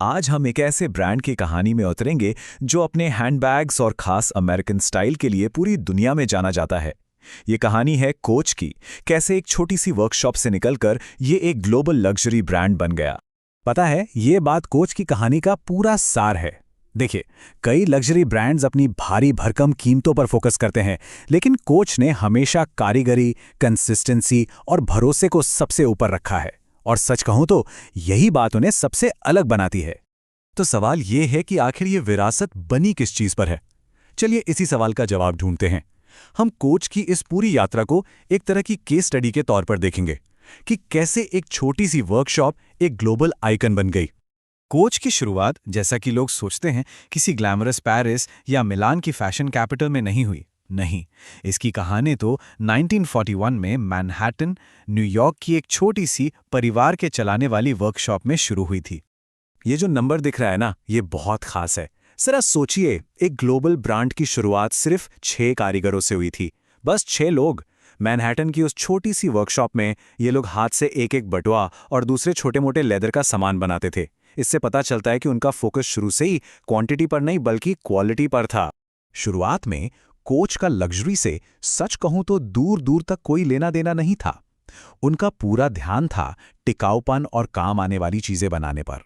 आज हम एक ऐसे ब्रांड की कहानी में उतरेंगे जो अपने हैंडबैग्स और खास अमेरिकन स्टाइल के लिए पूरी दुनिया में जाना जाता है। ये कहानी है कोच की, कैसे एक छोटी सी वर्कशॉप से निकलकर ये एक ग्लोबल लग्जरी ब्रांड बन गया। पता है, ये बात कोच की कहानी का पूरा सार है। देखिए, कई लग्जरी ब्रांड्स अपनी भारी भरकम कीमतों पर फोकस करते हैं, लेकिन कोच ने हमेशा कारीगरी, कंसिस्टेंसी और भरोसे को सबसे ऊपर रखा है। और सच कहूं तो यही बात उन्हें सबसे अलग बनाती है। तो सवाल ये है कि आखिर ये विरासत बनी किस चीज पर है। चलिए इसी सवाल का जवाब ढूंढते हैं। हम कोच की इस पूरी यात्रा को एक तरह की केस स्टडी के तौर पर देखेंगे कि कैसे एक छोटी सी वर्कशॉप एक ग्लोबल आइकन बन गई। कोच की शुरुआत, जैसा कि लोग सोचते हैं, किसी ग्लैमरस पेरिस या मिलान की फैशन कैपिटल में नहीं हुई। नहीं, इसकी कहानी तो 1941 में मैनहट्टन, न्यूयॉर्क की एक छोटी सी परिवार के चलाने वाली वर्कशॉप में शुरू हुई थी। ये जो नंबर दिख रहा है ना, ये बहुत खास है। जरा सोचिए, एक ग्लोबल ब्रांड की शुरुआत सिर्फ 6 कारीगरों से हुई थी। बस 6 लोग। मैनहट्टन की उस छोटी सी वर्कशॉप में ये लोग हाथ से एक एक बटुआ और दूसरे छोटे मोटे लेदर का सामान बनाते थे। इससे पता चलता है कि उनका फोकस शुरू से ही क्वांटिटी पर नहीं बल्कि क्वालिटी पर था। शुरुआत में कोच का लग्जरी से सच कहूं तो दूर दूर तक कोई लेना देना नहीं था। उनका पूरा ध्यान था टिकाऊपन और काम आने वाली चीजें बनाने पर।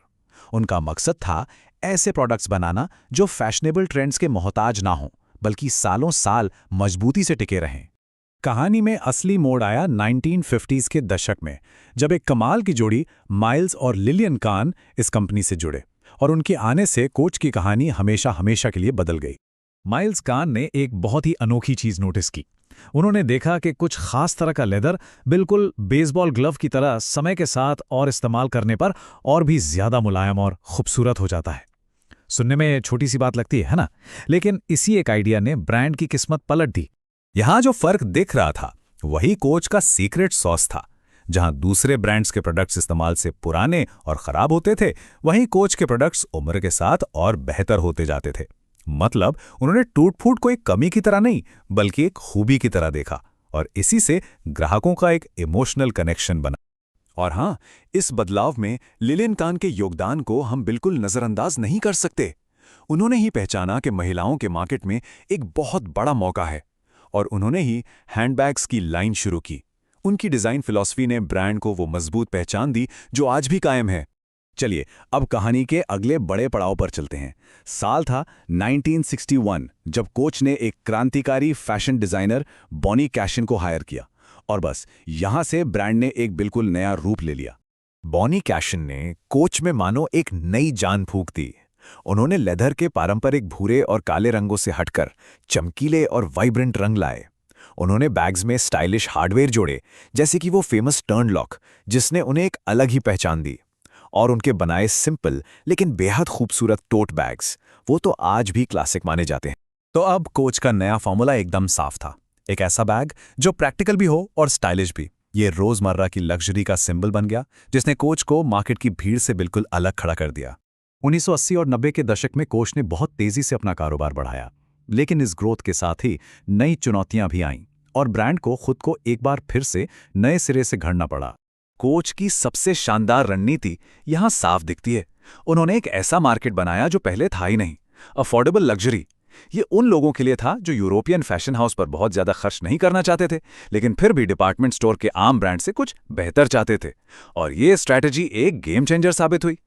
उनका मकसद था ऐसे प्रोडक्ट्स बनाना जो फैशनेबल ट्रेंड्स के मोहताज ना हों, बल्कि सालों साल मजबूती से टिके रहें। कहानी में असली मोड़ आया 1950s के दशक में, जब एक कमाल की जोड़ी माइल्स और लिलियन कान इस कंपनी से जुड़े, और उनके आने से कोच की कहानी हमेशा हमेशा के लिए बदल गई। माइल्स कान ने एक बहुत ही अनोखी चीज नोटिस की। उन्होंने देखा कि कुछ खास तरह का लेदर बिल्कुल बेसबॉल ग्लव की तरह समय के साथ और इस्तेमाल करने पर और भी ज्यादा मुलायम और खूबसूरत हो जाता है। सुनने में छोटी सी बात लगती है ना, लेकिन इसी एक आइडिया ने ब्रांड की किस्मत पलट दी। यहां जो फर्क दिख रहा था वही कोच का सीक्रेट सॉस था। जहां दूसरे ब्रांड्स के प्रोडक्ट्स इस्तेमाल से पुराने और खराब होते थे, वहीं कोच के प्रोडक्ट्स उम्र के साथ और बेहतर होते जाते थे। मतलब उन्होंने टूट-फूट को एक कमी की तरह नहीं बल्कि एक खूबी की तरह देखा, और इसी से ग्राहकों का एक इमोशनल कनेक्शन बना। और हां, इस बदलाव में लिलियन कान के योगदान को हम बिल्कुल नजरअंदाज नहीं कर सकते। उन्होंने ही पहचाना कि महिलाओं के मार्केट में एक बहुत बड़ा मौका है, और उन्होंने ही हैंडबैग्स की लाइन शुरू की। उनकी डिजाइन फिलॉसफी ने ब्रांड को वो मजबूत पहचान दी जो आज भी कायम है। चलिए अब कहानी के अगले बड़े पड़ाव पर चलते हैं। साल था 1961, जब कोच ने एक क्रांतिकारी फैशन डिजाइनर बॉनी कैशन को हायर किया, और बस यहां से ब्रांड ने एक बिल्कुल नया रूप ले लिया। बॉनी कैशन ने कोच में मानो एक नई जान फूंक दी। उन्होंने लेदर के पारंपरिक भूरे और काले रंगों से हटकर चमकीले और वाइब्रेंट रंग लाए। उन्होंने बैग्स में स्टाइलिश हार्डवेयर जोड़े, जैसे कि वो फेमस टर्न लॉक, जिसने उन्हें एक अलग ही पहचान दी। और उनके बनाए सिंपल लेकिन बेहद खूबसूरत टोट बैग्स, वो तो आज भी क्लासिक माने जाते हैं। तो अब कोच का नया फॉर्मूला एकदम साफ था। एक ऐसा बैग जो प्रैक्टिकल भी हो और स्टाइलिश भी। ये रोजमर्रा की लग्जरी का सिंबल बन गया, जिसने कोच को मार्केट की भीड़ से बिल्कुल अलग खड़ा कर दिया। 1980 और 90 के दशक में कोच ने बहुत तेजी से अपना कारोबार बढ़ाया, लेकिन इस ग्रोथ के साथ ही नई चुनौतियां भी आईं, और ब्रांड को खुद को एक बार फिर से नए सिरे से घड़ना पड़ा। कोच की सबसे शानदार रणनीति यहां साफ दिखती है। उन्होंने एक ऐसा मार्केट बनाया जो पहले था ही नहीं, अफोर्डेबल लग्जरी। ये उन लोगों के लिए था जो यूरोपियन फैशन हाउस पर बहुत ज्यादा खर्च नहीं करना चाहते थे, लेकिन फिर भी डिपार्टमेंट स्टोर के आम ब्रांड से कुछ बेहतर चाहते थे। और ये स्ट्रैटेजी एक गेम चेंजर साबित हुई।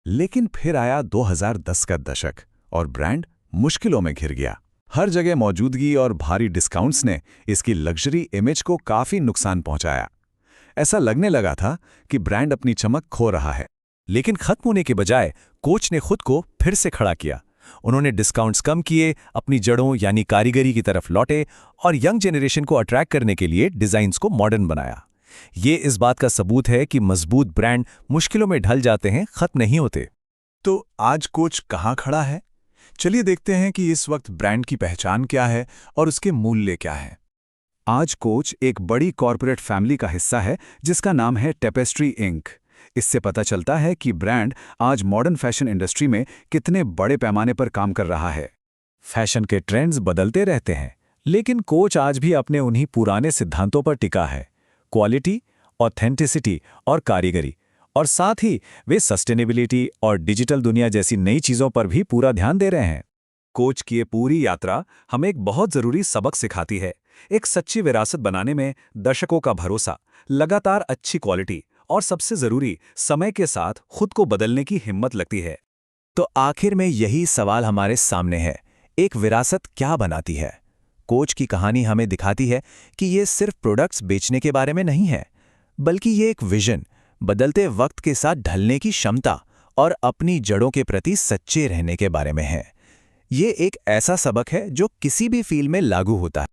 लेकिन फिर आया 2010 का दशक, और ब्रांड मुश्किलों में घिर गया। हर जगह मौजूदगी और भारी डिस्काउंट्स ने इसकी लग्जरी इमेज को काफी नुकसान पहुंचाया। ऐसा लगने लगा था कि ब्रांड अपनी चमक खो रहा है। लेकिन खत्म होने के बजाय कोच ने खुद को फिर से खड़ा किया। उन्होंने डिस्काउंट्स कम किए, अपनी जड़ों यानी कारीगरी की तरफ लौटे, और यंग जनरेशन को अट्रैक्ट करने के लिए डिजाइन्स को मॉडर्न बनाया। ये इस बात का सबूत है कि मजबूत ब्रांड मुश्किलों में ढल जाते हैं, खत्म नहीं होते। तो आज कोच कहाँ खड़ा है? चलिए देखते हैं कि इस वक्त ब्रांड की पहचान क्या है और उसके मूल्य क्या है। आज कोच एक बड़ी कॉर्पोरेट फैमिली का हिस्सा है जिसका नाम है टेपेस्ट्री इंक। इससे पता चलता है कि ब्रांड आज मॉडर्न फैशन इंडस्ट्री में कितने बड़े पैमाने पर काम कर रहा है। फैशन के ट्रेंड्स बदलते रहते हैं, लेकिन कोच आज भी अपने उन्हीं पुराने सिद्धांतों पर टिका है: क्वालिटी, ऑथेंटिसिटी और कारीगरी। और साथ ही वे सस्टेनेबिलिटी और डिजिटल दुनिया जैसी नई चीज़ों पर भी पूरा ध्यान दे रहे हैं। कोच की ये पूरी यात्रा हमें एक बहुत जरूरी सबक सिखाती है। एक सच्ची विरासत बनाने में दशकों का भरोसा, लगातार अच्छी क्वालिटी और सबसे जरूरी समय के साथ खुद को बदलने की हिम्मत लगती है। तो आखिर में यही सवाल हमारे सामने है, एक विरासत क्या बनाती है? कोच की कहानी हमें दिखाती है कि ये सिर्फ प्रोडक्ट्स बेचने के बारे में नहीं है, बल्कि ये एक विजन, बदलते वक्त के साथ ढलने की क्षमता और अपनी जड़ों के प्रति सच्चे रहने के बारे में है। ये एक ऐसा सबक है जो किसी भी फील्ड में लागू होता है।